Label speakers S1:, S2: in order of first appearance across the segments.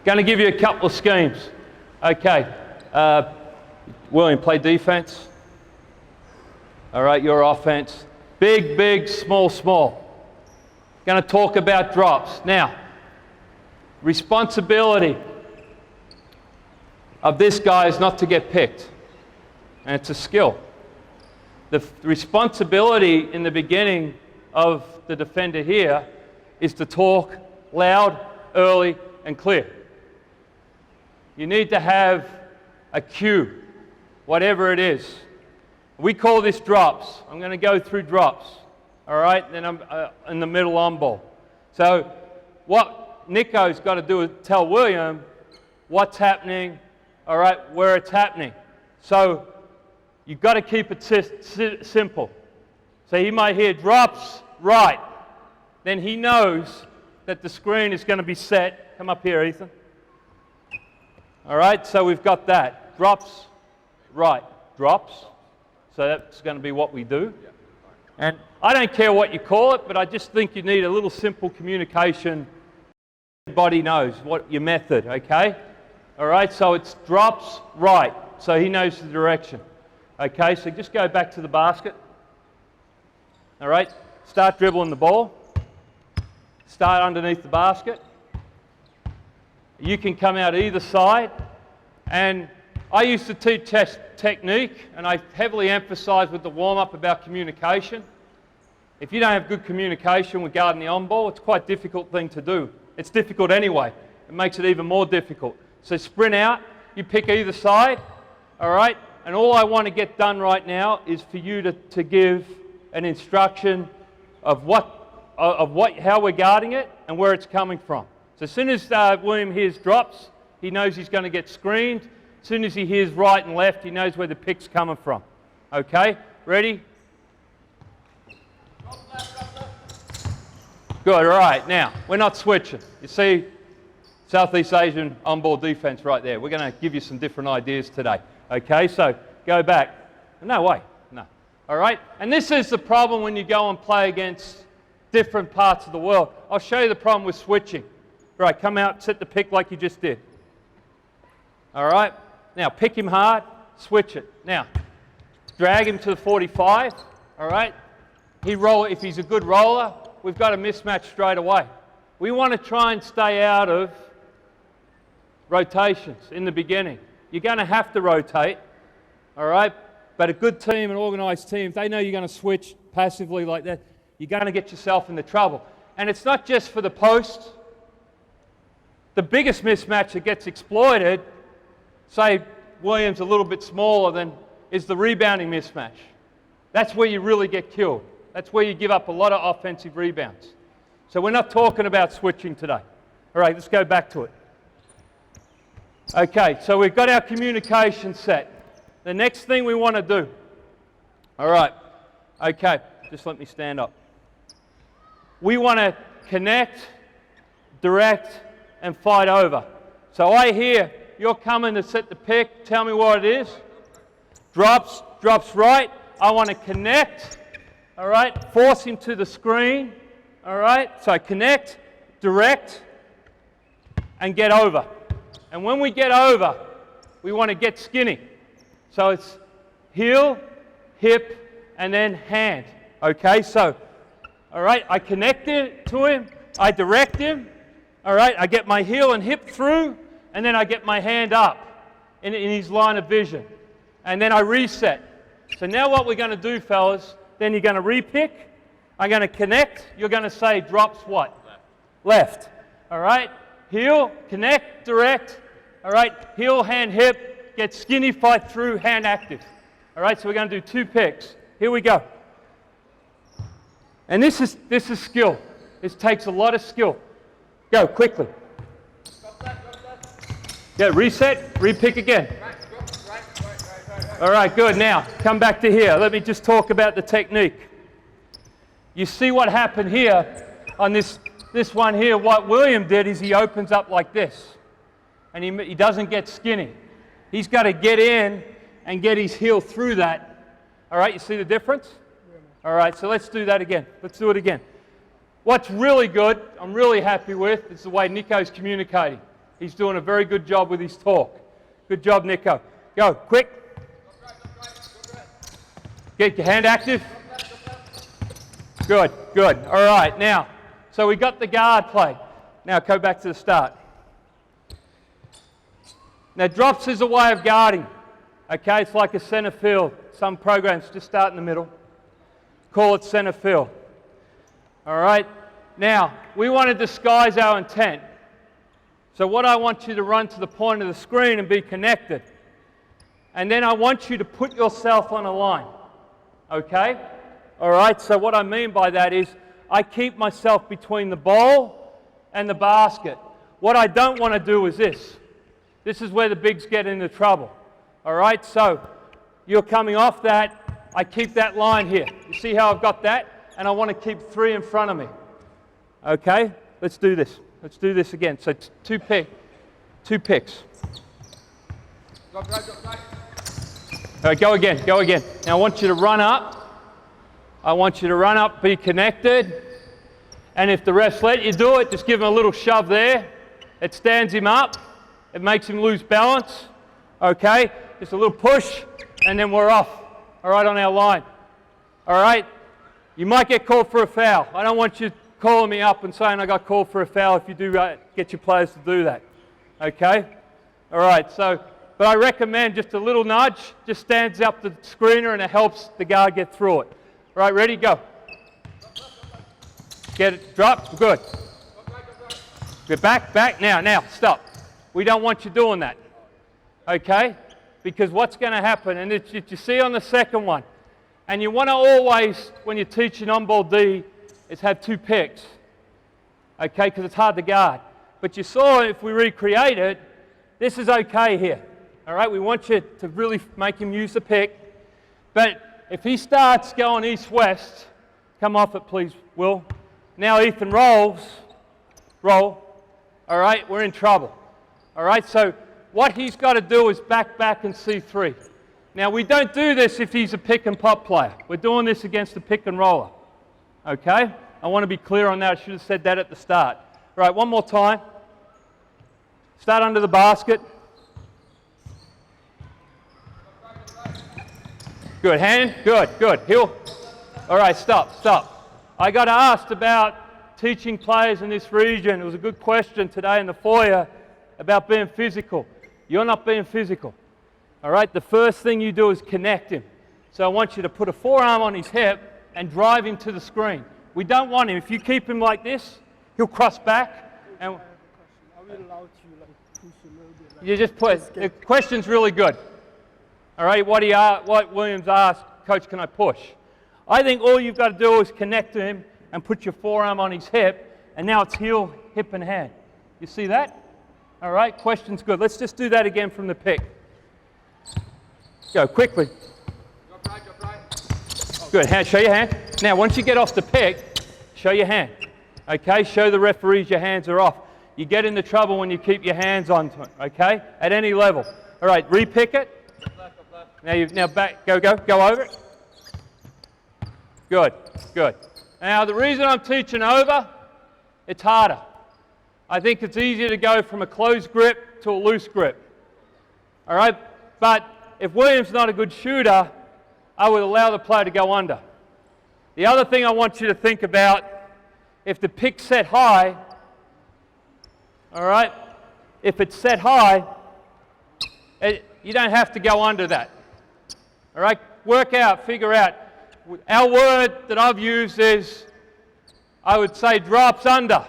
S1: Going to give you a couple of schemes. Okay, William, play defense. All right, your offense. Big, big, small, small. Going to talk about drops. Now, responsibility of this guy is not to get picked, and it's a skill. The responsibility in the beginning of the defender here is to talk loud, early, and clear. You need to have a cue, whatever it is. We call this drops. I'm going to go through drops, all right? Then I'm in the middle on ball. So what Nico's got to do is tell William what's happening, all right, where it's happening. So you've got to keep it simple. So he might hear drops right. Then he knows that the screen is going to be set. Come up here, Ethan. All right, so we've got that. Drops right. Drops. So that's going to be what we do. And I don't care what you call it, but I just think you need a little simple communication. Everybody knows what your method, okay? All right, so it's drops right. So he knows the direction. Okay, so just go back to the basket. All right, start dribbling the ball. Start underneath the basket. You can come out either side. And I used to teach technique, and I heavily emphasize with the warm-up about communication. If you don't have good communication with guarding the on-ball, it's quite a difficult thing to do. It's difficult anyway. It makes it even more difficult. So sprint out, you pick either side, all right? And all I want to get done right now is for you to give an instruction of how we're guarding it and where it's coming from. So as soon as William hears drops, he knows he's going to get screened. As soon as he hears right and left, he knows where the pick's coming from. Okay, ready? Good, all right. Now, we're not switching. You see Southeast Asian on-ball defense right there. We're going to give you some different ideas today. Okay, so go back. No way, no. All right, and this is the problem when you go and play against different parts of the world. I'll show you the problem with switching. Right, come out, set the pick like you just did. All right, now pick him hard, switch it. Now, drag him to the 45, all right? If he's a good roller, we've got a mismatch straight away. We want to try and stay out of rotations in the beginning. You're going to have to rotate, all right? But a good team, an organized team, if they know you're going to switch passively like that, you're going to get yourself into trouble. And it's not just for the post. The biggest mismatch that gets exploited, say Williams a little bit smaller than, is the rebounding mismatch. That's where you really get killed. That's where you give up a lot of offensive rebounds. So we're not talking about switching today. All right, let's go back to it. Okay, so we've got our communication set. The next thing we want to do. All right, okay, just let me stand up. We want to connect, direct, and fight over. So I hear you're coming to set the pick. Tell me what it is. Drops right. I want to connect. All right, force him to the screen. All right, so connect, direct, and get over. And when we get over, we want to get skinny. So it's heel, hip, and then hand. Okay, so, all right, I connect it to him. I direct him. All right, I get my heel and hip through, and then I get my hand up in his line of vision. And then I reset. So now what we're going to do, fellas, then you're going to repick. I'm going to connect. You're going to say drops what? Left. All right, heel, connect, direct. All right, heel, hand, hip, get skinny, fight through, hand active. All right, so we're going to do 2 picks. Here we go. And this is skill. This takes a lot of skill. Go, quickly. Yeah, reset, repick again. All right, good. Now, come back to here. Let me just talk about the technique. You see what happened here on this one here. What William did is he opens up like this. And he doesn't get skinny. He's got to get in and get his heel through that. All right, you see the difference? All right, so let's do that again. Let's do it again. What's really good, I'm really happy with, is the way Nico's communicating. He's doing a very good job with his talk. Good job, Nico. Go, quick. Get your hand active. Good, good. All right, now, so we got the guard play. Now go back to the start. Now drops is a way of guarding. Okay, it's like a center field. Some programs just start in the middle. Call it center field. All right, now we want to disguise our intent. So what I want you to run to the point of the screen and be connected. And then I want you to put yourself on a line. Okay? All right, so what I mean by that is I keep myself between the bowl and the basket. What I don't want to do is this. This is where the bigs get into trouble. All right, so you're coming off that. I keep that line here. You see how I've got that? And I want to keep 3 in front of me. Okay, let's do this. Let's do this again. So two picks. All right, go again, go again. Now I want you to run up. I want you to run up, be connected. And if the refs let you do it, just give him a little shove there. It stands him up. It makes him lose balance. Okay, just a little push, and then we're off. All right, on our line. All right, you might get called for a foul. I don't want you calling me up and saying I got called for a foul if you do get your players to do that. Okay? All right, so, but I recommend just a little nudge, just stands up the screener and it helps the guard get through it. All right, ready, go. Get it, drop, good. Get back, now, stop. We don't want you doing that. Okay? Because what's going to happen, and it's, you see on the second one, and you want to always, when you're teaching on-ball D, is have 2 picks. Okay, because it's hard to guard. But you saw if we recreate it, this is okay here. All right, we want you to really make him use the pick. But if he starts going east-west, come off it please, Will. Now Ethan roll. All right, we're in trouble. All right, so what he's got to do is back and C3. Now we don't do this if he's a pick and pop player. We're doing this against the pick and roller. Okay? I want to be clear on that. I should have said that at the start. All right, one more time. Start under the basket. Good, hand, good. Heel. All right, stop. I got asked about teaching players in this region. It was a good question today in the foyer about being physical. You're not being physical. All right, the first thing you do is connect him. So I want you to put a forearm on his hip and drive him to the screen. We don't want him. If you keep him like this, he'll cross back. And
S2: are we allowed to push a little bit?
S1: You just put. The question's really good. All right, what Williams asked, Coach, can I push? I think all you've got to do is connect to him and put your forearm on his hip, and now it's heel, hip, and hand. You see that? All right, question's good. Let's just do that again from the pick. Go quickly. Good, hand, show your hand. Now, once you get off the pick, show your hand. Okay, show the referees your hands are off. You get into trouble when you keep your hands on to it, okay? At any level. All right, re-pick it. Now back, go over it. Good. Now, the reason I'm teaching over, it's harder. I think it's easier to go from a closed grip to a loose grip. All right, but if William's not a good shooter, I would allow the player to go under. The other thing I want you to think about, if the pick's set high, all right, if it's set high, you don't have to go under that. All right, figure out. Our word that I've used is, I would say drops under.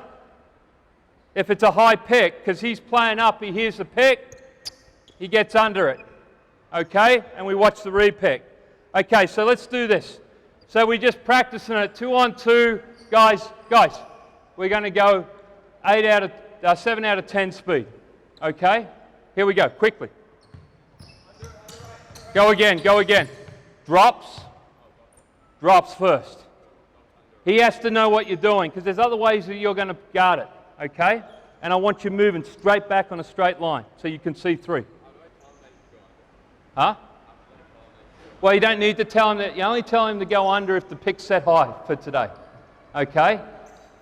S1: If it's a high pick, because he's playing up, he hears the pick, he gets under it. Okay, and we watch the re-pick. Okay, so let's do this. So we're just practicing it 2-on-2. Guys, we're going to go 7 out of 10 speed. Okay, here we go, quickly. Go again. Drops first. He has to know what you're doing, because there's other ways that you're going to guard it. Okay, and I want you moving straight back on a straight line so you can see 3. Huh? Well, you don't need to tell him that. You only tell him to go under if the pick's set high for today. Okay?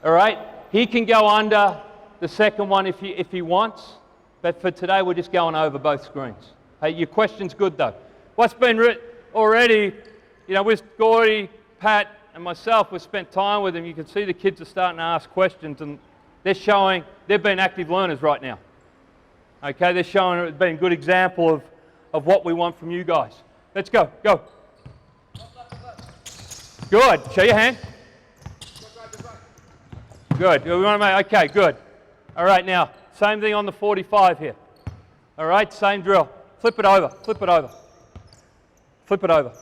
S1: All right? He can go under the second one if he wants. But for today, we're just going over both screens. Hey, your question's good though. What's been written already, you know, with Gordy, Pat, and myself, we've spent time with them. You can see the kids are starting to ask questions, and they're showing, they've been active learners right now. Okay, they're showing, it's been a good example of what we want from you guys. Let's go, go. Good, show your hand. Good, we want to make, okay, good. All right, now, same thing on the 45 here. All right, same drill. Flip it over, flip it over. Flip it over.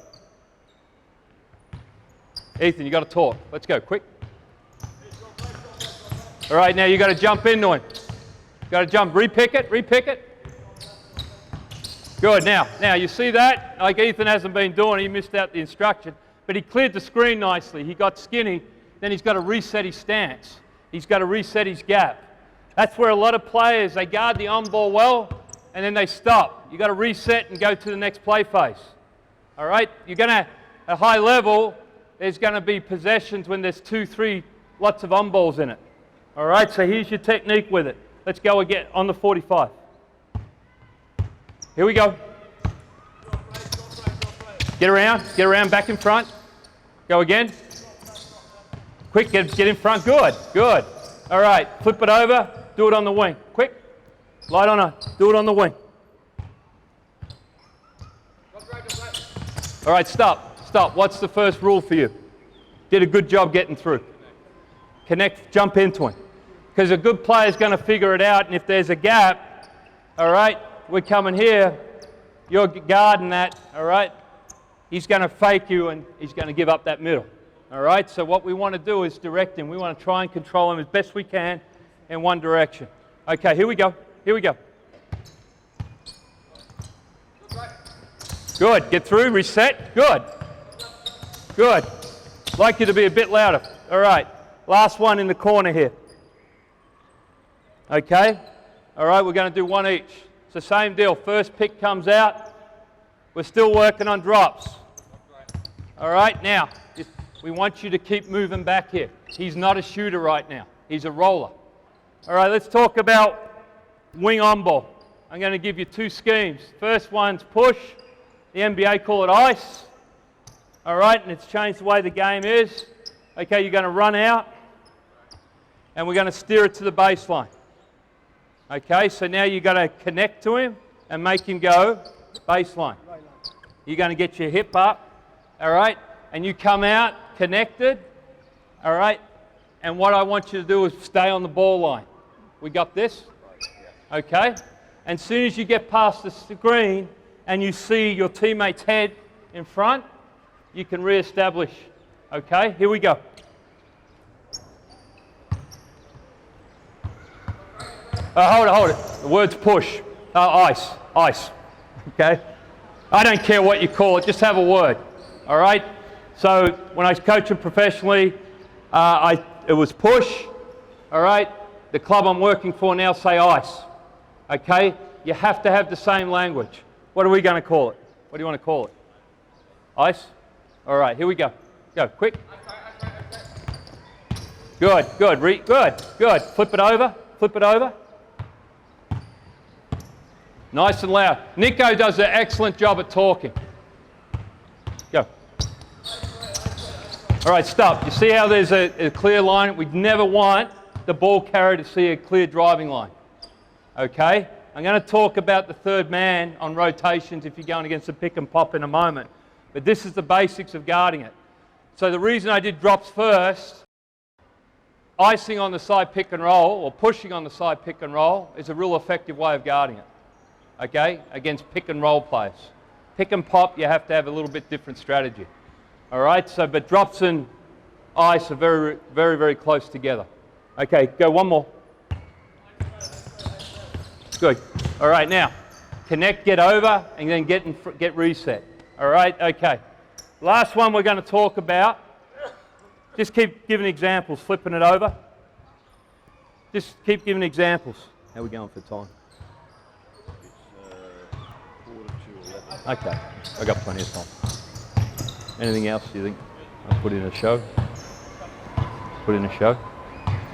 S1: Ethan, you got to talk. Let's go, quick. All right, now you got to jump into him. You got to jump, repick it, repick it. Good, now you see that? Like Ethan hasn't been doing, he missed out the instruction, but he cleared the screen nicely. He got skinny, then he's got to reset his stance. He's got to reset his gap. That's where a lot of players, they guard the on ball well, and then they stop. You got to reset and go to the next play phase. All right, you're going to, at a high level, there's going to be possessions when there's 2, 3, lots of on balls in it. All right, so here's your technique with it. Let's go again on the 45. Here we go. Get around, back in front. Go again. Quick, get in front. Good, good. All right, flip it over. Do it on the wing. Quick. Light on her. Do it on the wing. All right, stop. Stop. What's the first rule for you? Did a good job getting through. Connect, jump into him. Because a good player is going to figure it out, and if there's a gap, all right, we're coming here, you're guarding that, all right? He's going to fake you, and he's going to give up that middle, all right? So what we want to do is direct him. We want to try and control him as best we can in one direction. Okay, here we go. Here we go. Good. Get through, reset. Good. Good. I'd like you to be a bit louder. All right. Last one in the corner here. Okay? All right, we're going to do one each. It's the same deal. First pick comes out. We're still working on drops. All right, now, we want you to keep moving back here. He's not a shooter right now. He's a roller. All right, let's talk about wing on ball. I'm going to give you 2 schemes. First one's push. The NBA call it ice. All right, and it's changed the way the game is. Okay, you're going to run out, and we're going to steer it to the baseline. Okay, so now you've got to connect to him and make him go baseline. You're going to get your hip up, all right, and you come out connected, all right, and what I want you to do is stay on the ball line. We got this? Okay, and as soon as you get past the screen and you see your teammate's head in front, you can re-establish. Okay, here we go. Hold it. The word's push. Ice. Okay? I don't care what you call it, just have a word. All right? So when I was coaching professionally, it was push. All right? The club I'm working for now say ice. Okay? You have to have the same language. What are we going to call it? What do you want to call it? Ice? All right, here we go. Go, quick. Good. Flip it over. Nice and loud. Nico does an excellent job at talking. Go. All right, stop. You see how there's a clear line? We never want the ball carrier to see a clear driving line. Okay? I'm going to talk about the third man on rotations if you're going against a pick and pop in a moment. But this is the basics of guarding it. So the reason I did drops first, icing on the side pick and roll, or pushing on the side pick and roll, is a real effective way of guarding it. Okay, against pick and roll players. Pick and pop, you have to have a little bit different strategy. All right, so but drops and ice are very, very, very close together. Okay, go one more. Good. All right, now connect, get over, and then get reset. All right, okay. Last one we're going to talk about. Just keep giving examples, flipping it over. Just keep giving examples. How are we going for time? Okay, I got plenty of time. Anything else you think I'll put in a show? Put in a show?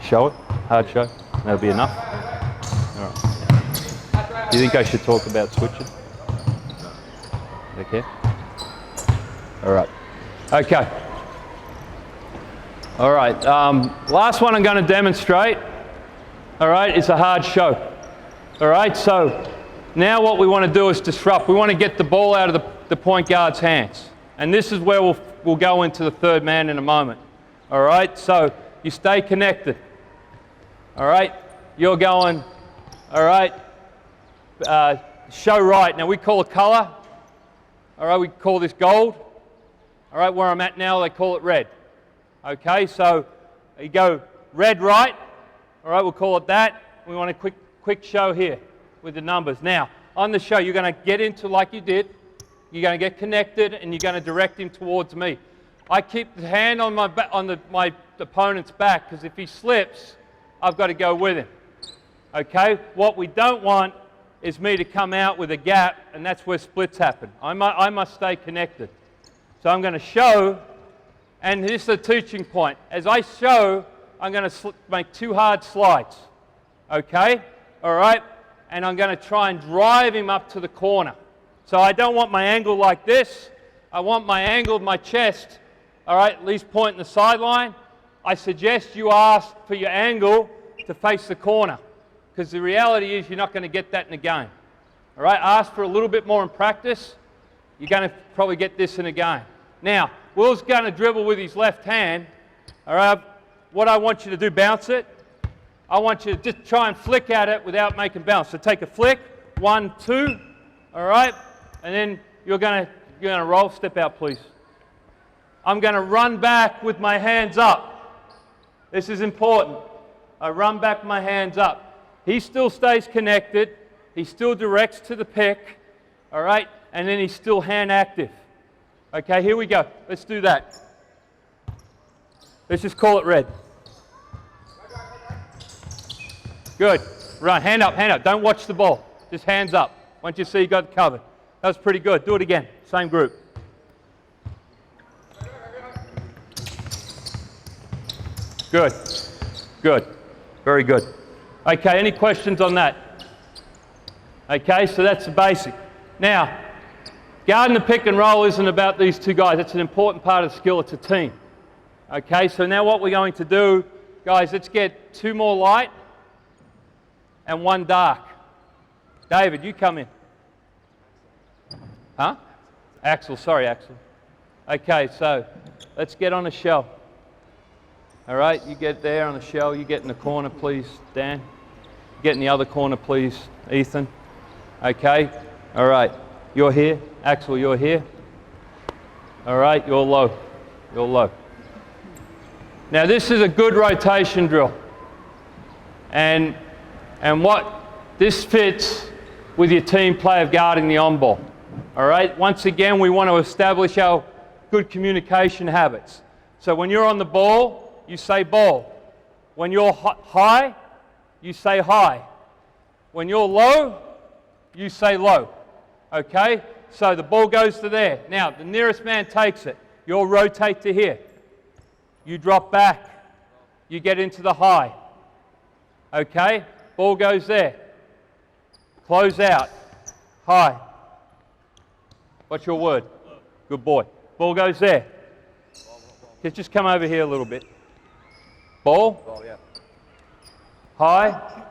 S1: Show it? Hard show? That'll be enough? All right. Do you think I should talk about switching? Okay. All right. Okay. All right. Last one I'm going to demonstrate, all right, is a hard show. All right, so now what we want to do is disrupt. We want to get the ball out of the point guard's hands. And this is where we'll go into the third man in a moment. All right, so you stay connected. All right, you're going, all right, show right. Now we call a color. All right, we call this gold. All right, where I'm at now, they call it red. Okay, so you go red right. All right, we'll call it that. We want a quick show here with the numbers. Now, on the show, you're going to get into like you did. You're going to get connected, and you're going to direct him towards me. I keep the hand on my opponent's back, because if he slips, I've got to go with him. Okay? What we don't want is me to come out with a gap, and that's where splits happen. I must stay connected. So I'm going to show, and this is a teaching point. As I show, I'm going to make 2 hard slides. Okay? All right? And I'm going to try and drive him up to the corner. So I don't want my angle like this. I want my angle of my chest, all right, at least pointing the sideline. I suggest you ask for your angle to face the corner, because the reality is you're not going to get that in a game. All right? Ask for a little bit more in practice. You're going to probably get this in a game. Now, Will's going to dribble with his left hand. All right? What I want you to do, bounce it. I want you to just try and flick at it without making bounce. So take a flick, 1, 2, all right? And then you're going to roll. Step out, please. I'm going to run back with my hands up. This is important. I run back with my hands up. He still stays connected. He still directs to the pick, all right? And then he's still hand active. Okay, here we go. Let's do that. Let's just call it red. Good. Run. Hand up, hand up. Don't watch the ball. Just hands up. Once you see you got it covered. That was pretty good. Do it again. Same group. Good. Good. Very good. Okay, any questions on that? Okay, so that's the basic. Now, guarding the pick and roll isn't about these 2 guys. It's an important part of the skill. It's a team. Okay, so now what we're going to do, guys, let's get 2 more light and 1 dark. David, you come in. Huh? Axel, sorry, Axel. Okay, so let's get on a shell. All right, you get there on the shell. You get in the corner, please, Dan. Get in the other corner, please, Ethan. Okay, all right. You're here. Axel, you're here. All right, you're low. You're low. Now, this is a good rotation drill. And what this fits with your team play of guarding the on ball. All right, once again, we want to establish our good communication habits. So when you're on the ball, you say ball. When you're high, you say high. When you're low, you say low. Okay? So the ball goes to there. Now, the nearest man takes it. You'll rotate to here. You drop back. You get into the high. Okay? Ball goes there. Close out. High. What's your word? Good boy. Ball goes there. Just come over here a little bit. Ball. Yeah. High.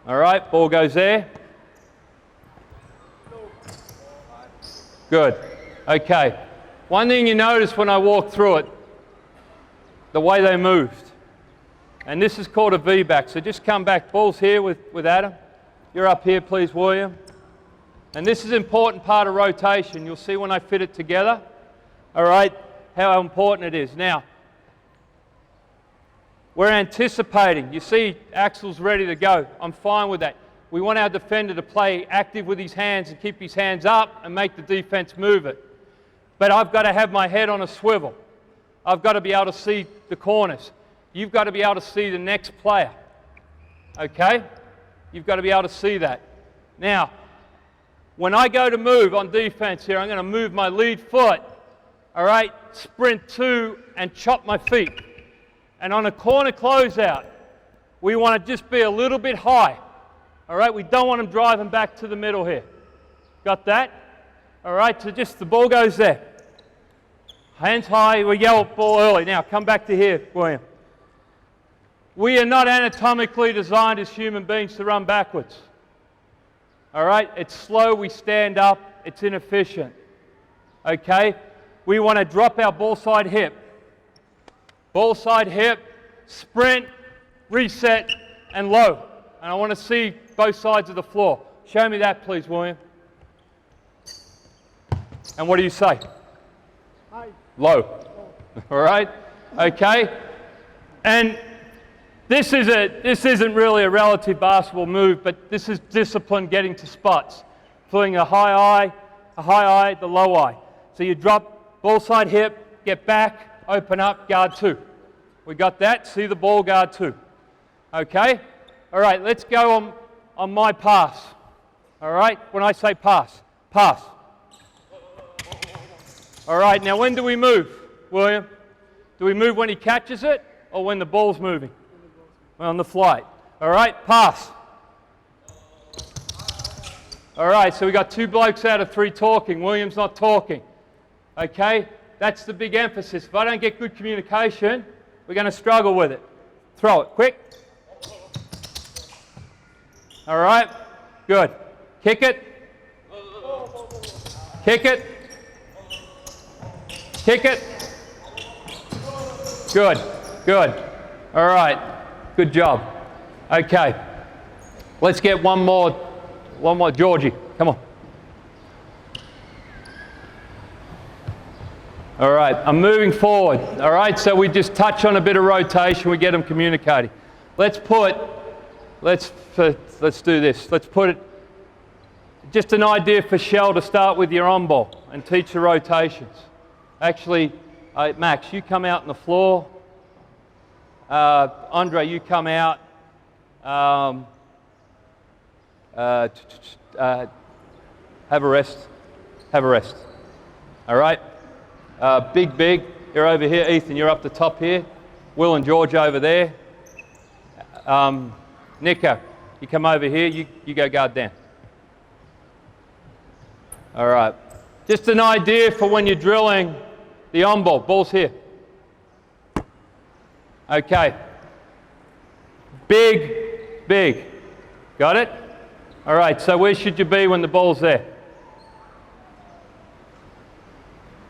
S1: All right, ball goes there. Good. Okay. One thing you notice when I walk through it, the way they moved. And this is called a V-back. So just come back. Ball's here with Adam. You're up here, please, William. And this is an important part of rotation. You'll see when I fit it together, all right, how important it is. Now, we're anticipating. You see Axel's ready to go. I'm fine with that. We want our defender to play active with his hands and keep his hands up and make the defense move it. But I've got to have my head on a swivel. I've got to be able to see the corners. You've got to be able to see the next player. Okay? You've got to be able to see that. Now, when I go to move on defense here, I'm going to move my lead foot, all right, sprint 2 and chop my feet. And on a corner closeout, we want to just be a little bit high, All right, we don't want them driving back to the middle here. Got that? All right, so just the ball goes there. Hands high, we yell ball early. Now come back to here, William. We are not anatomically designed as human beings to run backwards. All right, it's slow, we stand up, it's inefficient. Okay, we want to drop our ball side hip. Ball side hip, sprint, reset, and low. And I want to see both sides of the floor. Show me that, please, William. And what do you say?
S2: High.
S1: Low. All right? Okay? And this isn't really a relative basketball move, but this is discipline getting to spots. Feeling a high eye, the low eye. So you drop ball side hip, get back, open up, guard 2. We got that? See the ball, guard 2. Okay? All right, let's go on my pass. All right? When I say pass, pass. All right, now when do we move, William? Do we move when he catches it or when the ball's moving? On the flight. All right, pass. All right, so we got 2 blokes out of 3 talking. William's not talking. Okay, that's the big emphasis. If I don't get good communication, we're going to struggle with it. Throw it, quick. All right, good. Kick it. Kick it. Kick it. Good, good. All right, good job. Okay, let's get one more, Georgie, come on. All right, I'm moving forward. All right, so we just touch on a bit of rotation, we get them communicating. Let's do this. Let's put it, just an idea for Shell to start with your on ball and teach the rotations. Actually, Max, you come out on the floor. Andre, you come out. Have a rest. Have a rest. All right? Big, you're over here. Ethan, you're up the top here. Will and George over there. Nico, you come over here. You go guard down. All right. Just an idea for when you're drilling the on ball. Ball's here. Okay. Big. Got it? All right, so where should you be when the ball's there?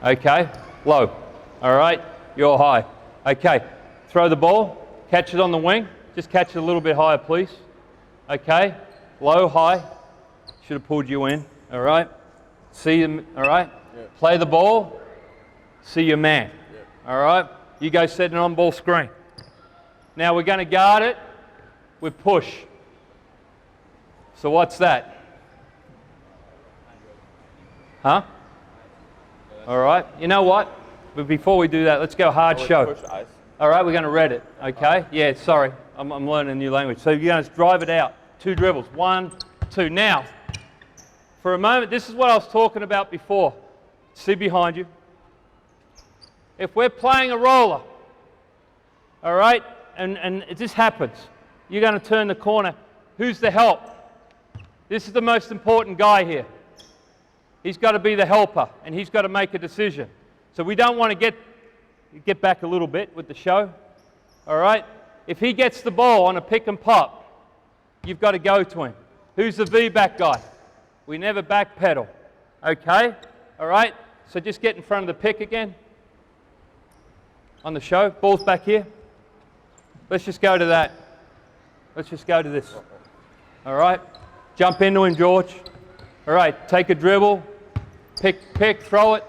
S1: Okay, low. All right, you're high. Okay, throw the ball, catch it on the wing. Just catch it a little bit higher, please. Okay, low, high. Should have pulled you in. All right, see him. All right, play the ball. See your man. All right, you go set an on-ball screen. Now we're going to guard it with push. So what's that? Huh? All right. You know what? But before we do that, let's go hard show. All right, we're going to read it. Okay? Yeah, sorry. I'm learning a new language. So you're going to drive it out. 2 dribbles. 1, 2. Now, for a moment, this is what I was talking about before. See behind you. If we're playing a roller, all right, and this happens, you're going to turn the corner. Who's the help? This is the most important guy here. He's got to be the helper, and he's got to make a decision. So we don't want to get back a little bit with the show. All right? If he gets the ball on a pick and pop, you've got to go to him. Who's the V-back guy? We never backpedal. Okay? All right? So just get in front of the pick again. On the show. Ball's back here. Let's just go to that. Let's just go to this. All right? Jump into him, George. All right, take a dribble, pick, throw it,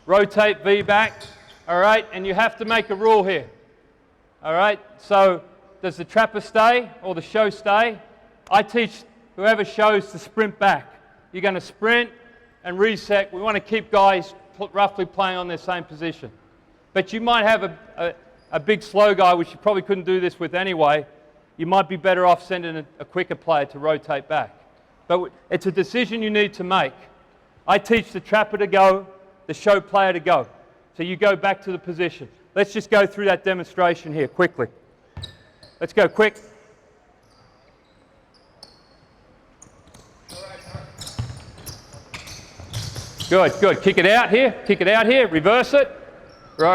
S1: rotate V back. All right, and you have to make a rule here. All right, so does the trapper stay or the show stay? I teach whoever shows to sprint back. You're going to sprint and reset. We want to keep guys roughly playing on their same position. But you might have a big slow guy, which you probably couldn't do this with anyway. You might be better off sending a quicker player to rotate back. But it's a decision you need to make. I teach the trapper to go, the show player to go. So you go back to the position. Let's just go through that demonstration here quickly. Let's go quick. Good, good. Kick it out here, reverse it. All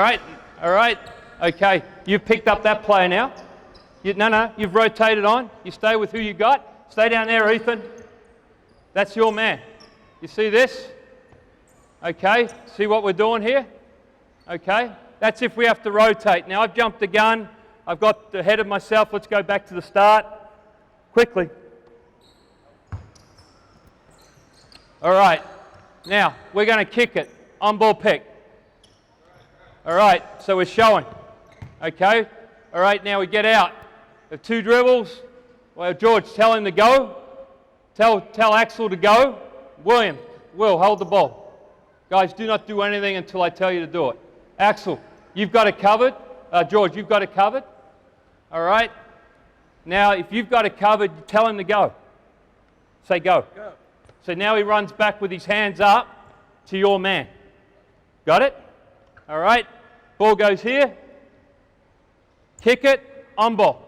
S1: right, okay. You've picked up that play now. No, you've rotated on. You stay with who you got. Stay down there, Ethan. That's your man. You see this? Okay, see what we're doing here? Okay, that's if we have to rotate. Now I've jumped the gun. I've got ahead of myself. Let's go back to the start. Quickly. All right, now we're going to kick it. On ball pick. All right, so we're showing. Okay, all right, now we get out. The 2 dribbles. Well, George, tell him to go. Tell Axel to go. Will, hold the ball. Guys, do not do anything until I tell you to do it. Axel, you've got it covered. George, you've got it covered. All right. Now, if you've got it covered, tell him to go. Say go. Go. So now he runs back with his hands up to your man. Got it? All right. Ball goes here. Kick it. On ball.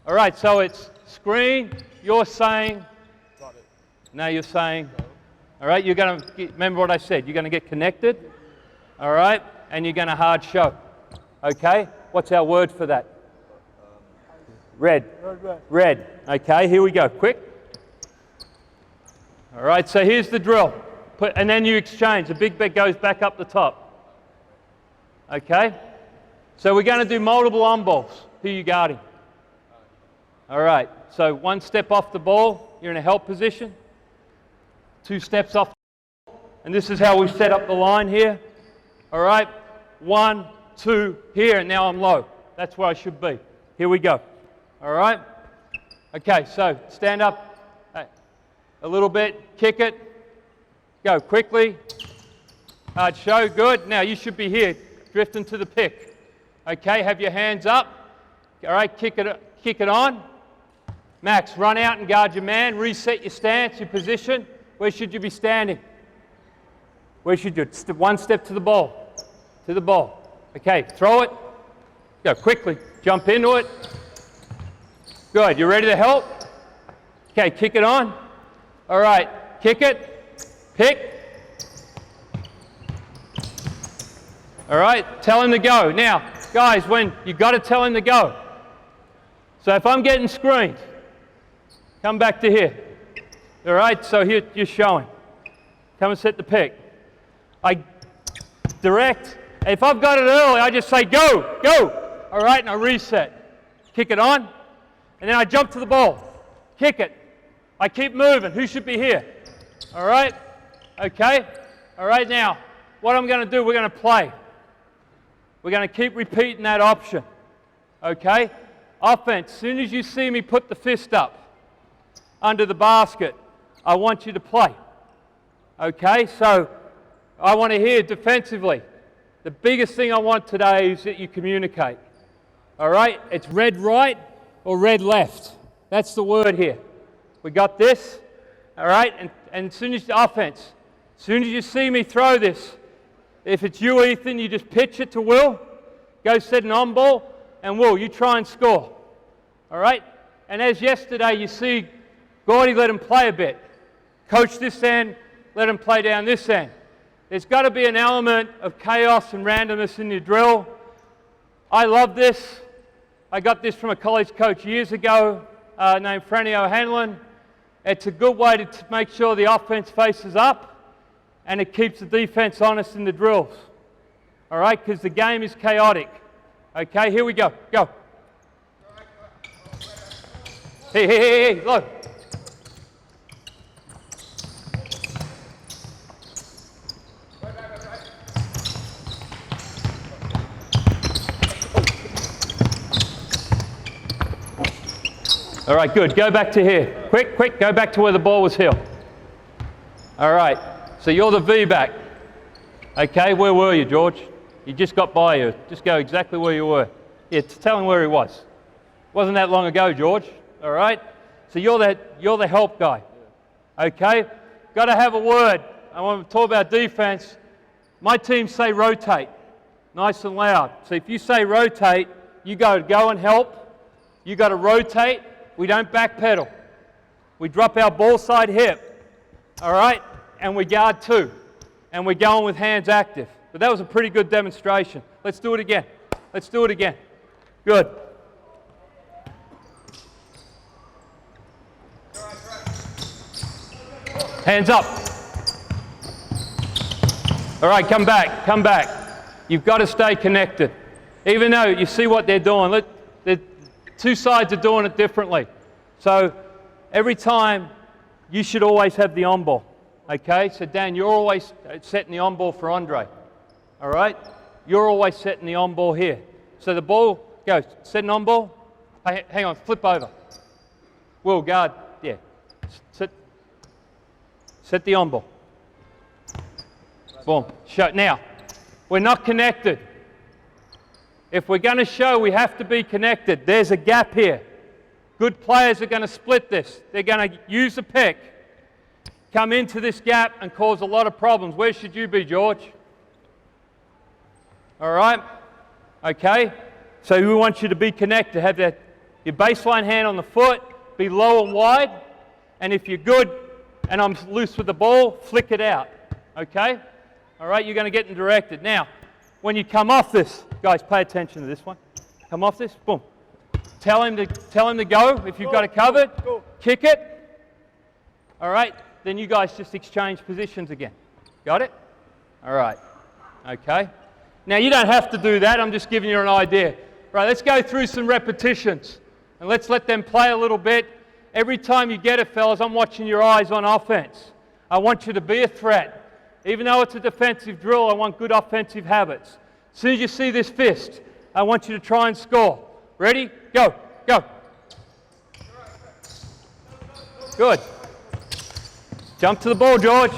S1: All right. So it's screen. You're saying. Got it. Now you're saying. Go. All right. You're going to remember what I said. You're going to get connected. All right. And you're going to hard show. Okay. What's our word for that? Red. Red. Okay. Here we go. Quick. All right. So here's the drill. And then you exchange. The big bet goes back up the top. Okay? So we're going to do multiple on balls. Who are you guarding? All right. So 1 step off the ball, you're in a help position. 2 steps off the ball. And this is how we set up the line here. All right. 1, 2, here, and now I'm low. That's where I should be. Here we go. All right. Okay, so stand up a little bit, kick it, go quickly. Hard show, good. Now you should be here. Drifting to the pick. Okay, have your hands up. All right, kick it on. Max, run out and guard your man. Reset your stance, your position. Where should you be standing? Where should you? 1 step to the ball. To the ball. Okay, throw it. Go quickly. Jump into it. Good. You ready to help? Okay, kick it on. All right, kick it. Pick. All right, tell him to go. Now, guys, you've got to tell him to go. So if I'm getting screened, come back to here. All right, so here you're showing. Come and set the pick. I direct. If I've got it early, I just say go, go. All right, and I reset. Kick it on, and then I jump to the ball. Kick it. I keep moving. Who should be here? All right, okay. All right, now, what I'm going to do, we're going to play. We're going to keep repeating that option. Okay? Offense, as soon as you see me put the fist up under the basket, I want you to play. Okay? So I want to hear defensively. The biggest thing I want today is that you communicate. All right? It's red right or red left. That's the word here. We got this. All right? And as soon as the offense, as soon as you see me throw this, if it's you, Ethan, you just pitch it to Will, go set an on ball, and Will, you try and score. All right? And as yesterday, you see Gordy let him play a bit. Coach this end, let him play down this end. There's got to be an element of chaos and randomness in your drill. I love this. I got this from a college coach years ago named Franny O'Hanlon. It's a good way to make sure the offense faces up, and it keeps the defense honest in the drills. All right, because the game is chaotic. Okay, here we go. Go. Hey, look. All right, good. Go back to here. Quick, go back to where the ball was held. All right, so you're the V-back. Okay, where were you, George? You just got by you. Just go exactly where you were. Yeah, tell him where he was. Wasn't that long ago, George. All right? So you're the help guy. Okay? Got to have a word. I want to talk about defense. My team say rotate. Nice and loud. So if you say rotate, you go and help. You got to rotate. We don't backpedal. We drop our ball side hip. All right? And we guard 2. and we're going with hands active. But that was a pretty good demonstration. Let's do it again. Let's do it again. Good. Hands up. All right, come back, come back. You've got to stay connected. Even though you see what they're doing, the two sides are doing it differently. So every time, you should always have the on ball. Okay, so Dan, you're always setting the on ball for Andre. All right, you're always setting the on ball here. So the ball goes, set an on ball. Hey, hang on, flip over. Will, guard, yeah. Set the on ball. Boom, show. Now, we're not connected. If we're going to show, we have to be connected. There's a gap here. Good players are going to split this. They're going to use a pick, come into this gap and cause a lot of problems. Where should you be, George? All right? Okay? So we want you to be connected. Have your baseline hand on the foot, be low and wide, and if you're good and I'm loose with the ball, flick it out. Okay? All right? You're going to get them directed. Now, when you come off this, guys, pay attention to this one. Come off this, boom. Tell him to go if you've got it covered.
S2: Go.
S1: Kick it. All right? Then you guys just exchange positions again. Got it? All right. Okay. Now, you don't have to do that. I'm just giving you an idea. Right, let's go through some repetitions. And let's let them play a little bit. Every time you get it, fellas, I'm watching your eyes on offense. I want you to be a threat. Even though it's a defensive drill, I want good offensive habits. As soon as you see this fist, I want you to try and score. Ready? Go. Go. Good. Jump to the ball, George.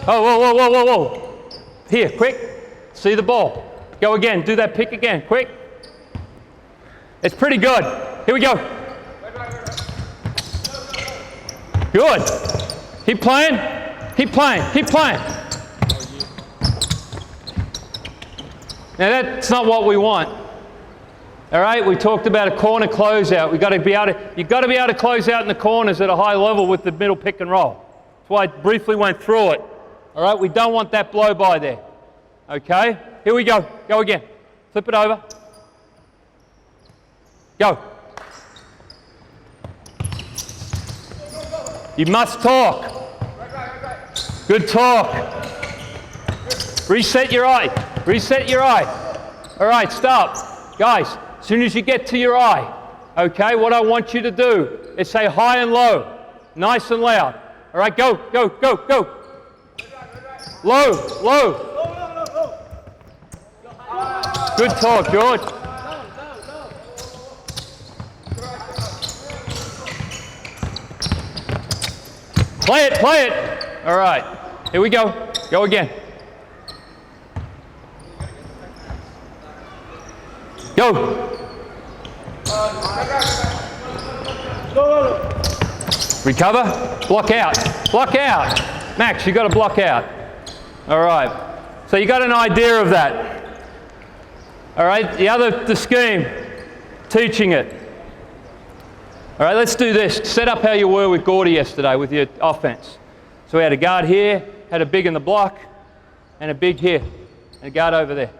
S1: Oh, whoa, whoa, whoa, whoa, whoa. Here, quick. See the ball. Go again. Do that pick again. Quick. It's pretty good. Here we go. Good. Keep playing. Keep playing. Keep playing. Now that's not what we want. All right, we talked about a corner closeout. You've got to be able to close out in the corners at a high level with the middle pick and roll. That's why I briefly went through it. All right, we don't want that blow by there. Okay, here we go. Go again. Flip it over. Go. You must talk. Good talk. Reset your eye. Reset your eye. All right, stop. Guys, as soon as you get to your eye, okay, what I want you to do is say high and low, nice and loud. All right, go, go, go, go. Low, low. Good talk, George. Play it, play it. All right, here we go. Go again. Go. Recover. Block out. Block out. Max, you got to block out. All right. So you got an idea of that. All right. The scheme, teaching it. All right. Let's do this. Set up how you were with Gordy yesterday with your offense. So we had a guard here, had a big in the block, and a big here, and a guard over there.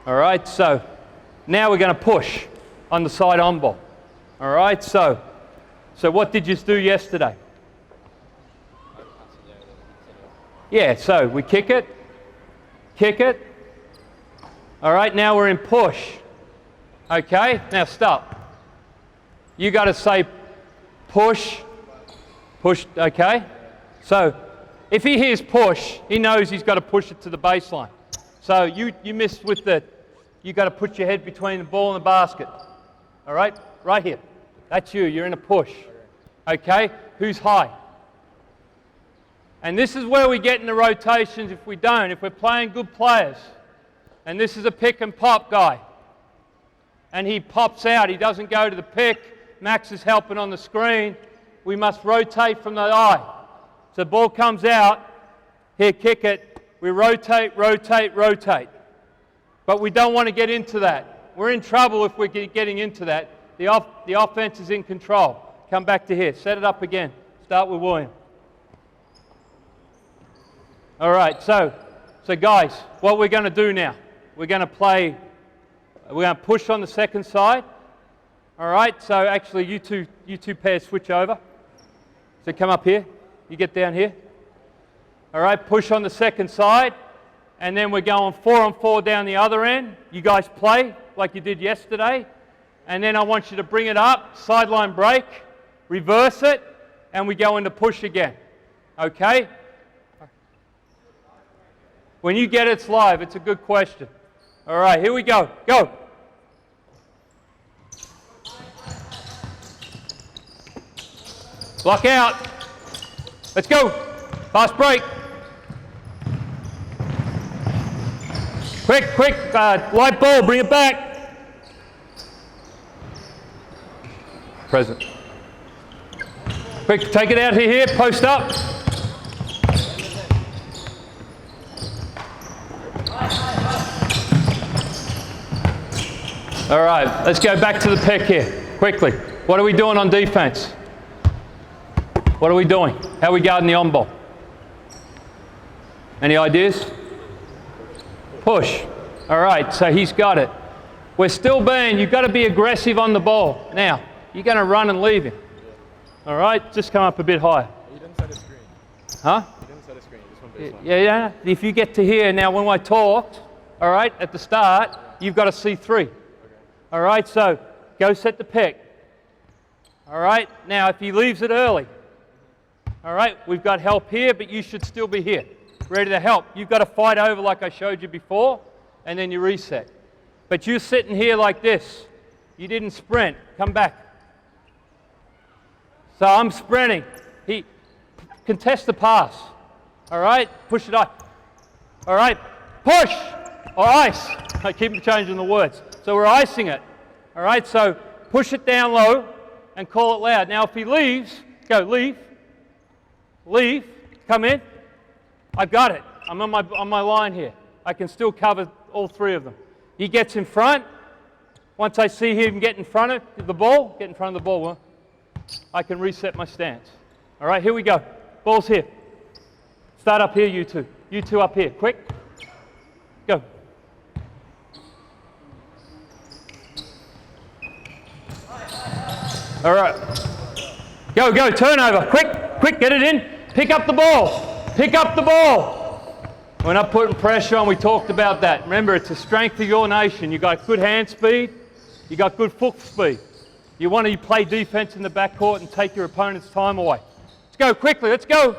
S1: All right, so now we're going to push on the side on ball. All right, so what did you do yesterday? Yeah, so we kick it. All right, now we're in push. Okay, now stop. You got to say push, okay? So if he hears push, he knows he's got to push it to the baseline. So you missed with you got to put your head between the ball and the basket. All right? Right here. That's you. You're in a push. Okay? Who's high? And this is where we get in the rotations if we don't. If we're playing good players, and this is a pick and pop guy, and he pops out, he doesn't go to the pick, Max is helping on the screen, we must rotate from the eye. So the ball comes out, here, kick it, we rotate, rotate, rotate. But we don't want to get into that. We're in trouble if we're getting into that. The offense is in control. Come back to here. Set it up again. Start with William. All right, so guys, what we're going to do now, we're going to push on the second side. All right, so actually you two pairs switch over. So come up here, you get down here. All right, push on the second side, and then we're going 4-on-4 down the other end. You guys play like you did yesterday, and then I want you to bring it up, sideline break, reverse it, and we go into push again. Okay? When you get it's live, it's a good question. All right, here we go. Go. Block out. Let's go. Fast break. Quick, light ball, bring it back. Present. Quick, take it out here, post up. All right, let's go back to the pick here, quickly. What are we doing on defense? What are we doing? How are we guarding the on ball? Any ideas? Push. All right, so he's got it. We're still you've got to be aggressive on the ball. Now, you're going to run and leave him. All right, just come up a bit higher.
S3: He didn't set a screen.
S1: Huh?
S3: He didn't set a screen, just one baseline.
S1: Yeah. If you get to here, now when I talked, all right, at the start, you've got to see 3. Okay. All right, so go set the pick. All right, now if he leaves it early, all right, we've got help here, but you should still be here, ready to help. You've got to fight over like I showed you before, and then you reset. But you're sitting here like this. You didn't sprint. Come back. So I'm sprinting. He contest the pass. All right, push it up. All right, push or ice. I keep changing the words. So we're icing it. All right, so push it down low and call it loud. Now if he leaves, go leave, come in. I've got it. I'm on my line here. I can still cover all 3 of them. He gets in front. Once I see him get in front of the ball, I can reset my stance. All right, here we go. Ball's here. Start up here, you two. You two up here. Quick. Go. All right. Go. Turnover. Quick. Get it in. Pick up the ball. We're not putting pressure on. We talked about that. Remember, it's the strength of your nation. You've got good hand speed. You've got good foot speed. You want to play defense in the backcourt and take your opponent's time away. Let's go quickly. Let's go.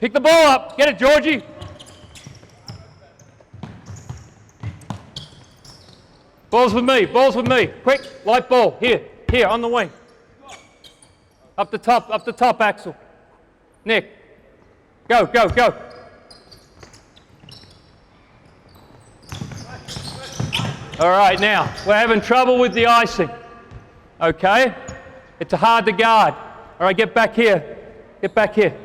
S1: Pick the ball up. Get it, Georgie. Ball's with me. Quick, light ball. Here, on the wing. Up the top, Axel. Nick. Go. All right, now, we're having trouble with the icing. Okay? It's hard to guard. All right, get back here.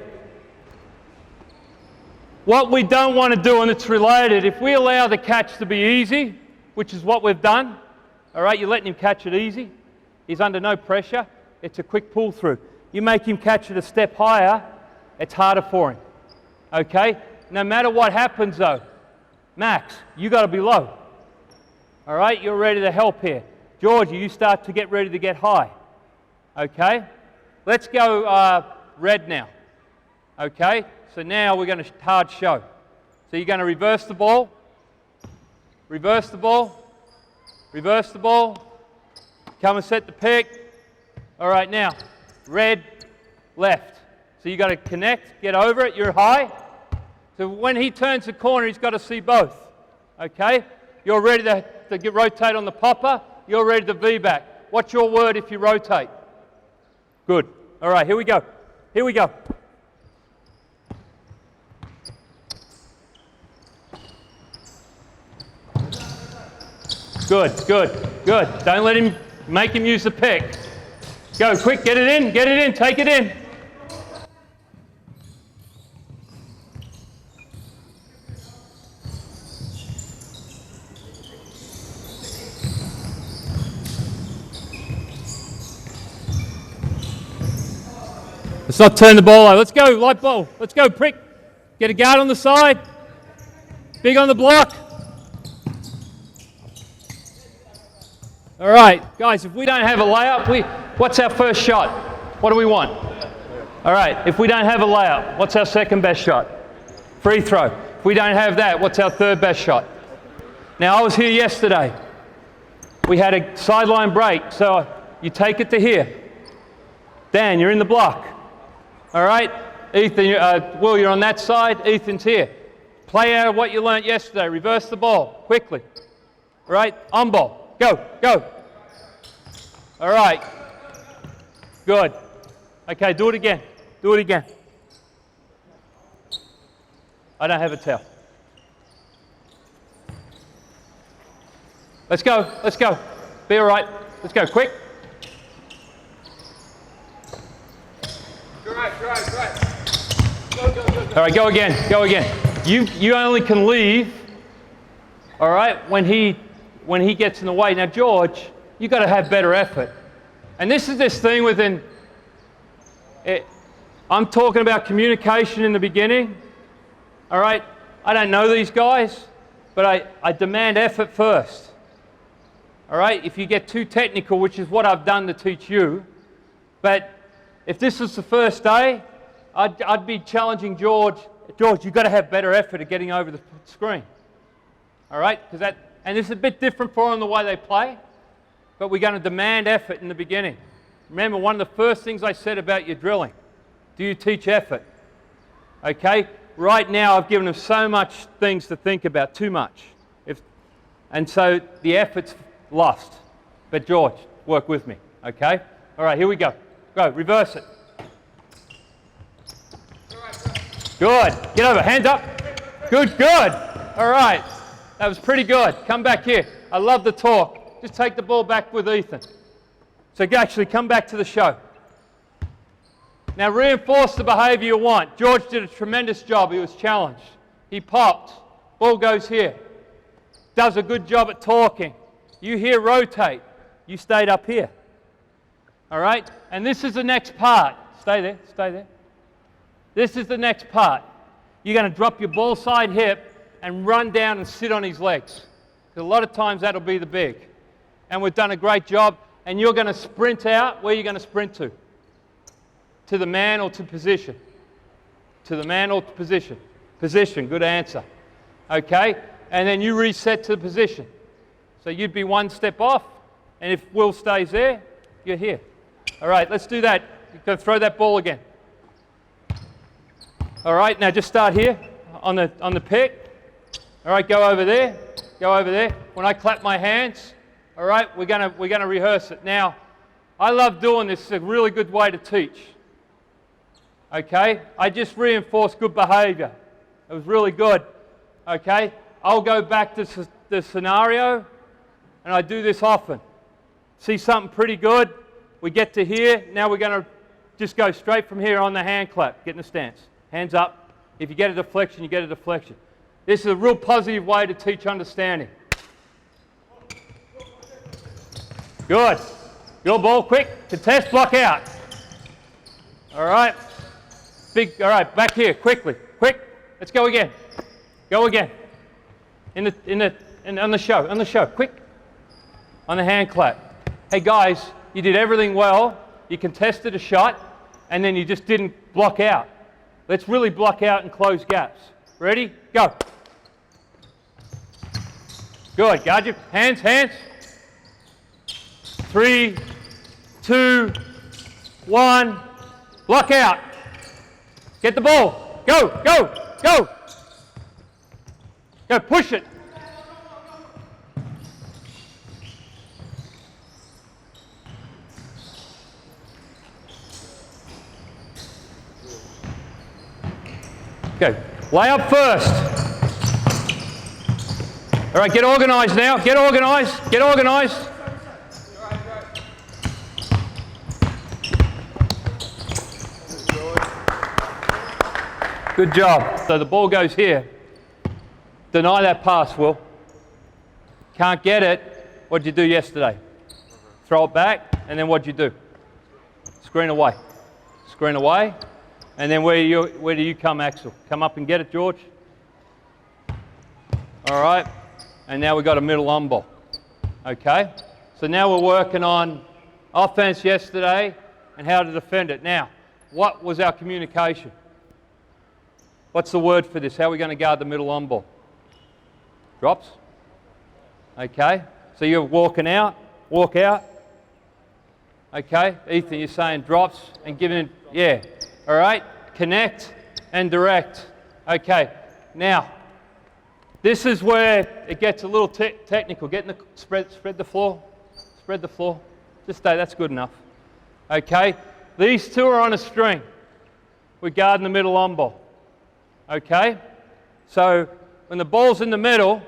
S1: What we don't want to do, and it's related, if we allow the catch to be easy, which is what we've done, all right, you're letting him catch it easy. He's under no pressure. It's a quick pull through. You make him catch it a step higher, it's harder for him. Okay? No matter what happens though, Max, you got to be low. All right, you're ready to help here. Georgie, you start to get ready to get high. Okay? Let's go red now. Okay? So now we're going to hard show. So you're going to reverse the ball. Come and set the pick. All right, now, red, left. So you got to connect, get over it, you're high. So when he turns the corner, he's got to see both. Okay? You're ready to rotate on the popper. You're ready to V-back. What's your word if you rotate? Good. All right, here we go. Good. Don't let him, make him use the pick. Go, quick, get it in, take it in. Let's not turn the ball over. Let's go, light ball. Let's go, prick. Get a guard on the side. Big on the block. All right, guys, if we don't have a layup, what's our first shot? What do we want? All right, if we don't have a layup, what's our second best shot? Free throw. If we don't have that, what's our third best shot? Now, I was here yesterday. We had a sideline break, so you take it to here. Dan, you're in the block. All right? Ethan, Will, you're on that side. Ethan's here. Play out of what you learnt yesterday. Reverse the ball quickly. All right? On ball. Go, go. All right. Good. Okay, do it again. Do it again. I don't have a towel. Let's go. Let's go. Be all right. Let's go. Quick.
S3: Right. Go.
S1: All right, go again. Go again. You only can leave, all right, when he gets in the way. Now, George, you've got to have better effort. And this is this thing within it. I'm talking about communication in the beginning. All right? I don't know these guys, but I demand effort first. All right? If you get too technical, which is what I've done to teach you, but if this is the first day, I'd be challenging George. George, you've got to have better effort at getting over the screen. All right? And this is a bit different for them the way they play, but we're going to demand effort in the beginning. Remember, one of the first things I said about your drilling, do you teach effort? Okay? Right now, I've given them so much things to think about, too much. And so the effort's lost. But George, work with me, okay? All right, here we go. Go, reverse it. Good. Get over, hands up. Good, good. All right. That was pretty good. Come back here. I love the talk. Just take the ball back with Ethan. So actually come back to the show. Now reinforce the behaviour you want. George did a tremendous job. He was challenged. He popped. Ball goes here. Does a good job at talking. You here rotate. You stayed up here. All right? And this is the next part. Stay there. Stay there. This is the next part. You're going to drop your ball side hip and run down and sit on his legs. Because a lot of times that'll be the big. And we've done a great job. And you're going to sprint out. Where are you going to sprint to? To the man or to position? To the man or to position? Position, good answer. Okay? And then you reset to the position. So you'd be one step off. And if Will stays there, you're here. All right, let's do that. You're going to throw that ball again. All right, now just start here on the pick. All right, go over there. Go over there. When I clap my hands, all right, we're gonna rehearse it. Now, I love doing this. It's a really good way to teach. Okay, I just reinforce good behaviour. It was really good. Okay, I'll go back to the scenario, and I do this often. See something pretty good, we get to here. Now we're going to just go straight from here on the hand clap. Get in the stance. Hands up. If you get a deflection, you get a deflection. This is a real positive way to teach understanding. Good. Your ball, quick. Contest, block out. All right. Big. All right, back here, quickly. Quick. Let's go again. Go again. On the show. Quick. On the hand clap. Hey guys, you did everything well. You contested a shot, and then you just didn't block out. Let's really block out and close gaps. Ready? Go. Good. Guard your hands. 3, 2, 1. Block out. Get the ball. Go. Go, push it. Okay, lay up first. All right, get organised now. Get organised. Good job. So the ball goes here. Deny that pass, Will. Can't get it. What'd you do yesterday? Throw it back, and then what'd you do? Screen away. screen away. And then where do you come, Axel? Come up and get it, George. All right. And now we've got a middle on ball. Okay. So now we're working on offense yesterday and how to defend it. Now, what was our communication? What's the word for this? How are we going to guard the middle on ball? Drops. Okay. So you're walking out, walk out. Okay. Ethan, you're saying drops and giving it, yeah. All right. Connect and direct. Okay. Now, this is where it gets a little technical. Get in the spread the floor. Spread the floor. Just stay. That's good enough. Okay. These two are on a string. We're guarding the middle on ball. Okay. So when the ball's in the middle,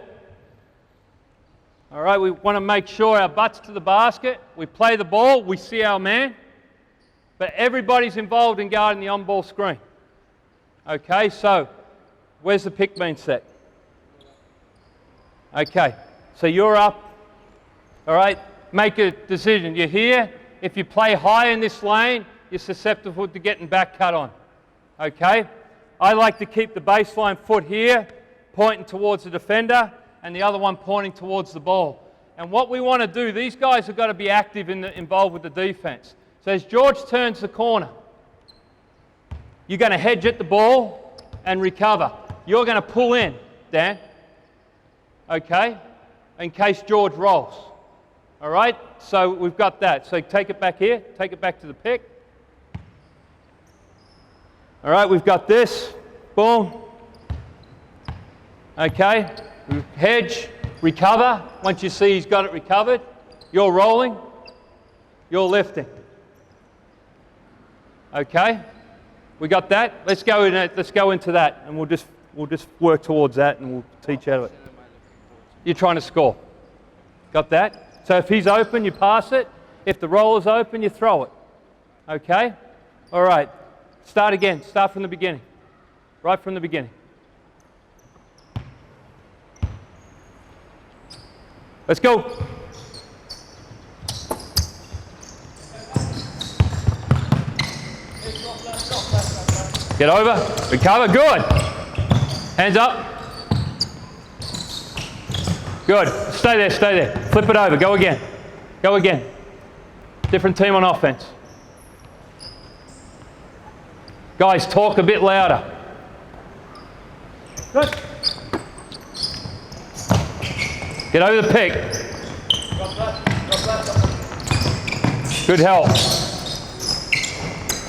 S1: all right, we want to make sure our butt's to the basket. We play the ball. We see our man. But everybody's involved in guarding the on-ball screen. Okay. So where's the pick being set? Okay, so you're up, all right, make a decision. You're here, if you play high in this lane, you're susceptible to getting back cut on, okay? I like to keep the baseline foot here, pointing towards the defender, and the other one pointing towards the ball. And what we want to do, these guys have got to be active involved with the defense. So as George turns the corner, you're going to hedge at the ball and recover. You're going to pull in, Dan. Okay, in case George rolls. All right, so we've got that. So take it back here, take it back to the pick. All right, we've got this. Boom. Okay, hedge, recover. Once you see he's got it recovered, you're rolling, you're lifting. Okay, we got that. Let's go into that, and we'll just work towards that, and we'll teach out of it. You're trying to score. Got that? So if he's open, you pass it. If the roller's open, you throw it. Okay? All right. Start again. Start from the beginning. Right from the beginning. Let's go. Get over. Recover. Good. Hands up. Good. Stay there, stay there. Flip it over. Go again. Go again. Different team on offense. Guys, talk a bit louder. Good. Get over the pick. Good help.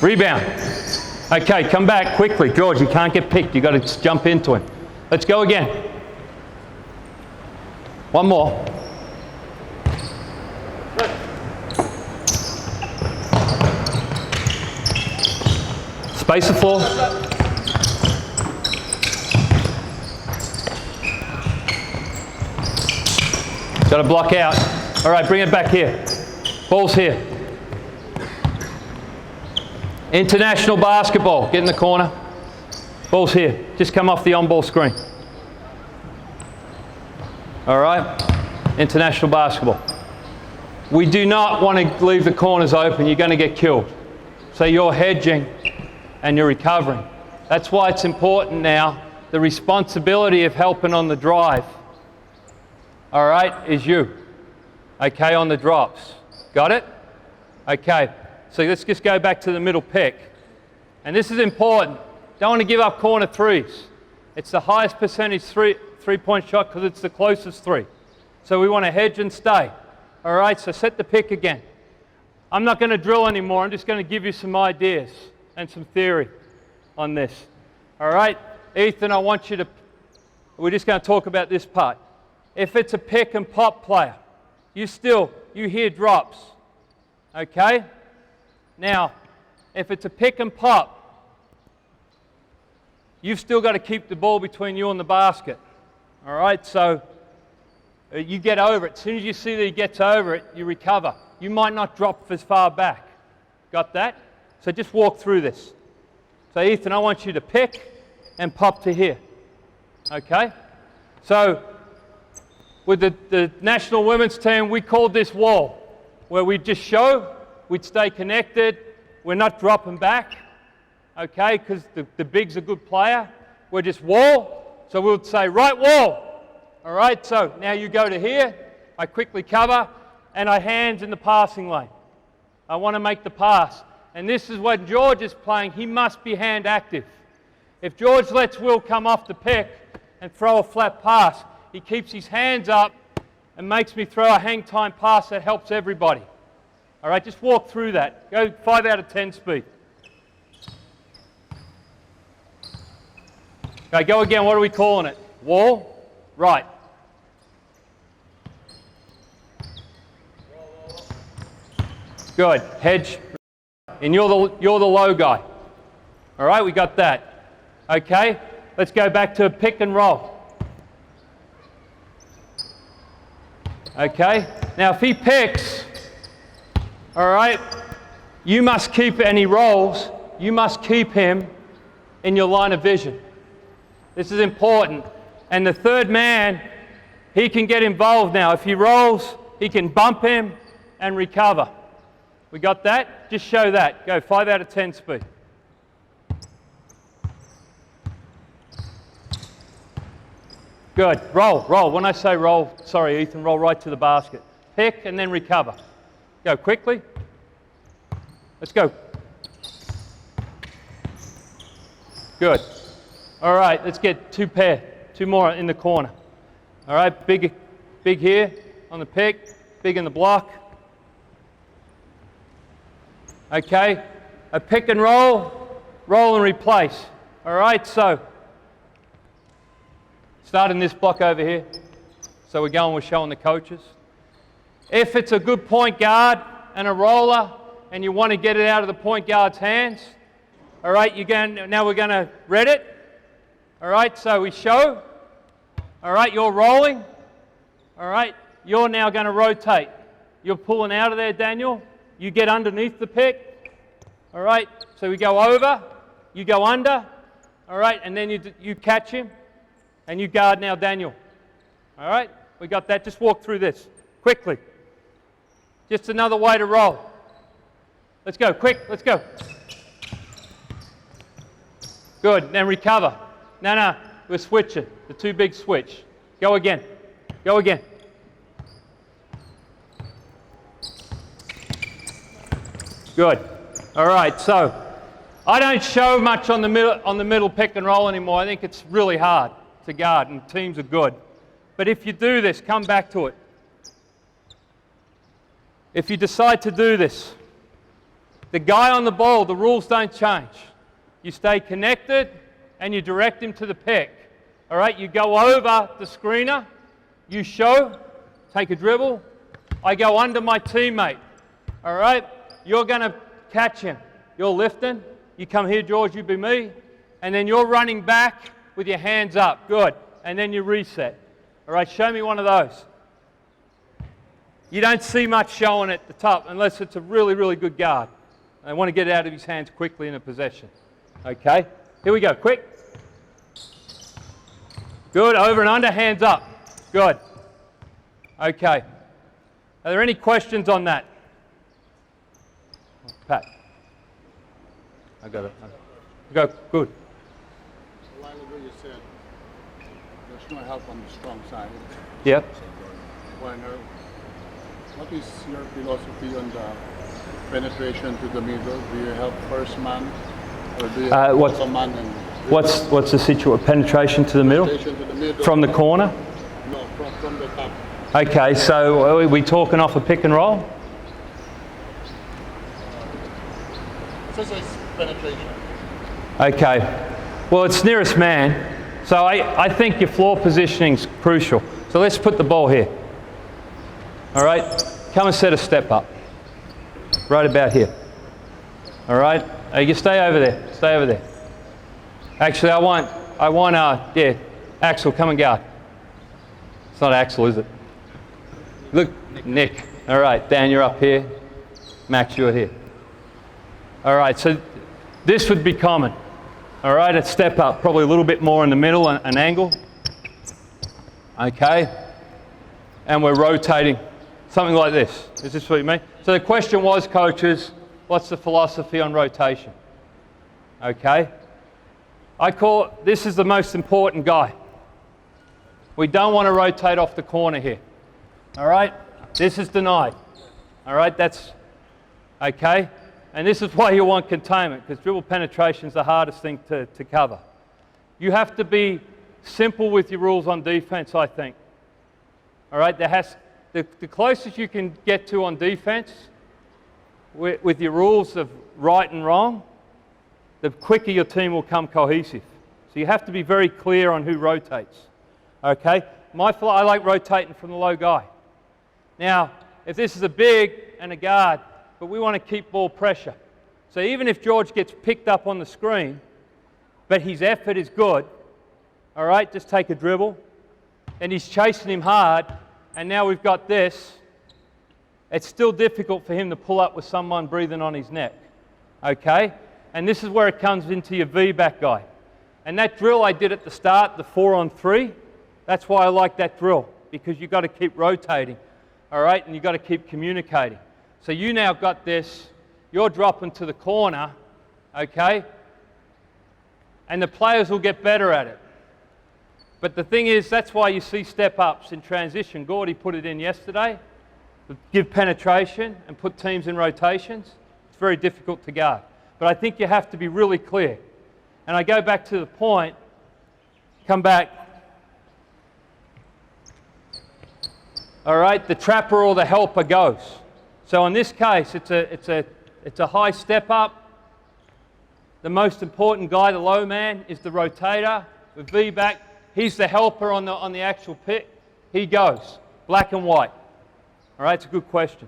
S1: Rebound. Okay, come back quickly. George, you can't get picked. You've got to jump into him. Let's go again. One more. Space the floor. Got to block out. All right, bring it back here. Ball's here. International basketball. Get in the corner. Ball's here. Just come off the on-ball screen. All right, international basketball. We do not want to leave the corners open. You're going to get killed. So you're hedging and you're recovering. That's why it's important now. The responsibility of helping on the drive, all right, is you. Okay, on the drops. Got it? Okay, so let's just go back to the middle pick. And this is important. Don't want to give up corner threes. It's the highest percentage three-point shot because it's the closest three. So we want to hedge and stay. All right, so set the pick again. I'm not going to drill anymore. I'm just going to give you some ideas and some theory on this. All right, Ethan, I want you to, we're just going to talk about this part. If it's a pick and pop player, you hear drops. Okay? Now, if it's a pick and pop, you've still got to keep the ball between you and the basket. All right, so you get over it. As soon as you see that he gets over it, you recover. You might not drop as far back. Got that? So just walk through this. So Ethan, I want you to pick and pop to here. Okay? So with the national women's team, we called this wall, where we'd just show, we'd stay connected, we're not dropping back, okay, because the big's a good player. We're just wall, so we'll say right wall. All right, so now you go to here, I quickly cover, and I hands in the passing lane. I want to make the pass. And this is when George is playing, he must be hand active. If George lets Will come off the pick and throw a flat pass, he keeps his hands up and makes me throw a hang time pass that helps everybody. All right, just walk through that. Go 5 out of 10 speed. Okay, go again. What are we calling it? Wall? Right. Good. Hedge. And you're the low guy. All right, we got that. Okay, let's go back to pick and roll. Okay, now if he picks, all right, you must keep, and he rolls, you must keep him in your line of vision. This is important. And the third man, he can get involved now. If he rolls, he can bump him and recover. We got that? Just show that. Go 5 out of 10 speed. Good. Roll, roll. When I say roll, sorry, Ethan, roll right to the basket. Pick and then recover. Go quickly. Let's go. Good. All right, let's get two more in the corner. All right, big here on the pick, big in the block. Okay, a pick and roll and replace. All right, so starting this block over here. So we're showing the coaches. If it's a good point guard and a roller and you want to get it out of the point guard's hands, all right, now we're going to read it. All right, so we show. All right, you're rolling. All right, you're now going to rotate. You're pulling out of there, Daniel. You get underneath the pick. All right, so we go over. You go under. All right, and then you catch him. And you guard now, Daniel. All right, we got that. Just walk through this quickly. Just another way to roll. Let's go, quick, let's go. Good, then recover. No, we're switching. The two big switch. Go again. Go again. Good. All right, so I don't show much on the middle pick and roll anymore. I think it's really hard to guard, and teams are good. But if you do this, come back to it. If you decide to do this, the guy on the ball, the rules don't change. You stay connected and you direct him to the pick. All right, you go over the screener, you show, take a dribble, I go under my teammate. All right, you're going to catch him. You're lifting, you come here, George, you be me, and then you're running back with your hands up. Good. And then you reset. All right, show me one of those. You don't see much showing at the top unless it's a really, really good guard. I want to get it out of his hands quickly in a possession. Okay, here we go, quick. Good, over and under, hands up. Good. Okay. Are there any questions on that? Pat. I got it. Go, good.
S4: A while ago you said there's no help on the strong side.
S1: Yep.
S4: What is your philosophy on the penetration to the middle? Do you help first man, or do you help second man? And
S1: what's the situation? Penetration to the middle?
S4: penetration to the middle?
S1: From the corner?
S4: No, from the top.
S1: Okay, so are we talking off a pick and roll?
S4: It says penetration.
S1: Okay. Well, it's nearest man. So I think your floor positioning is crucial. So let's put the ball here. All right? Come and set a step up. Right about here. All right? You stay over there. Stay over there. Actually, I want, Axel, come and guard. It's not Axel, is it? Look, Nick. All right, Dan, you're up here. Max, you're here. All right, so this would be common. All right, a step up, probably a little bit more in the middle, an angle. Okay. And we're rotating, something like this. Is this what you mean? So the question was, coaches, what's the philosophy on rotation? Okay? This is the most important guy. We don't want to rotate off the corner here. All right? This is denied. All right? That's okay? And this is why you want containment, because dribble penetration is the hardest thing to cover. You have to be simple with your rules on defense, I think. All right? The closest you can get to on defense with your rules of right and wrong, the quicker your team will come cohesive. So you have to be very clear on who rotates. Okay? I like rotating from the low guy. Now, if this is a big and a guard, but we want to keep ball pressure. So even if George gets picked up on the screen, but his effort is good, all right, just take a dribble, and he's chasing him hard, and now we've got this. It's still difficult for him to pull up with someone breathing on his neck. Okay? And this is where it comes into your V-back guy. And that drill I did at the start, the 4-on-3, that's why I like that drill, because you've got to keep rotating, all right, and you've got to keep communicating. So you now got this, you're dropping to the corner, okay, and the players will get better at it. But the thing is, that's why you see step-ups in transition. Gordy put it in yesterday, to give penetration and put teams in rotations. It's very difficult to guard. But I think you have to be really clear. And I go back to the point, come back. All right, the trapper or the helper goes. So in this case, it's a high step up. The most important guy, the low man, is the rotator. The V-back, he's the helper on the actual pick. He goes, black and white. All right, it's a good question.